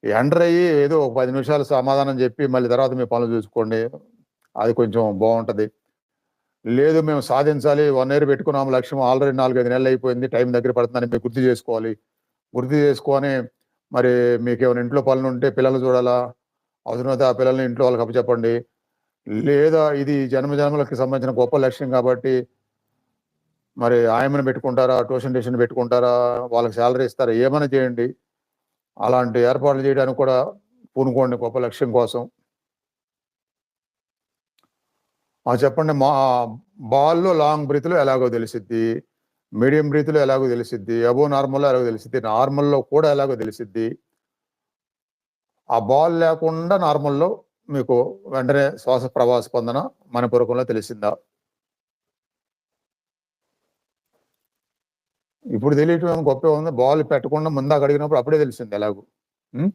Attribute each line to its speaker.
Speaker 1: Enter అయ్యి ఏదో ఒక 10 నిమిషాలు సమాధానం చెప్పి మళ్ళీ తర్వాత మీ పనులు చూసుకోండి. అది కొంచెం బావుంటది. లేదు మేము సాధించాలి 1 ఇయర్ పెట్టుకున్నాము లక్ష్యం ఆల్రెడీ 4, 5 నెలలు అయిపోయింది. టైం దగ్గర పడుతుందని మీరు గుర్తు చేసుకోవాలి. గుర్తు చేసుకొని మరి మీకేమైనా ఇంట్లో పనులుంటే పిల్లల్ని చూడాలా? అవసరమైతే ఆ పిల్లల్ని ఇంట్లో వాళ్ళకి అప్పచెప్పండి. లేదా ఇది జన్మలకి సంబంధించిన గొప్ప లక్ష్యం కాబట్టి మరి ఆయమ్మని పెట్టుకుంటారా? ట్యూషన్ పెట్టుకుంటారా? వాళ్ళకి సాలరీ ఇస్తారా? ఏమైనా చేయండి. అలాంటి ఏర్పాట్లు చేయడానికి కూడా పూనుకోండి గొప్ప లక్ష్యం కోసం. చెప్పండి. బాల్‌లో లాంగ్ బ్రీత్‌లో ఎలాగో తెలిసిద్ది. మీడియం బ్రీత్‌లో ఎలాగో తెలిసిద్ది. అబోవ్ నార్మల్‌లో ఎలాగో తెలిసిద్ది. నార్మల్‌లో కూడా ఎలాగో తెలిసిద్ది. ఆ బాల్ లేకుండా నార్మల్‌లో మీకు వెంటనే శ్వాస ప్రవాహ స్పందన మనపూర్వకంలో తెలిసిందా? ఇప్పుడు తెలియటం ఏమో గొప్పే ఉంది. బాల్ పెట్టకుండా ముందాక అడిగినప్పుడు అప్పుడే తెలిసింది ఎలాగో. హ్మ్.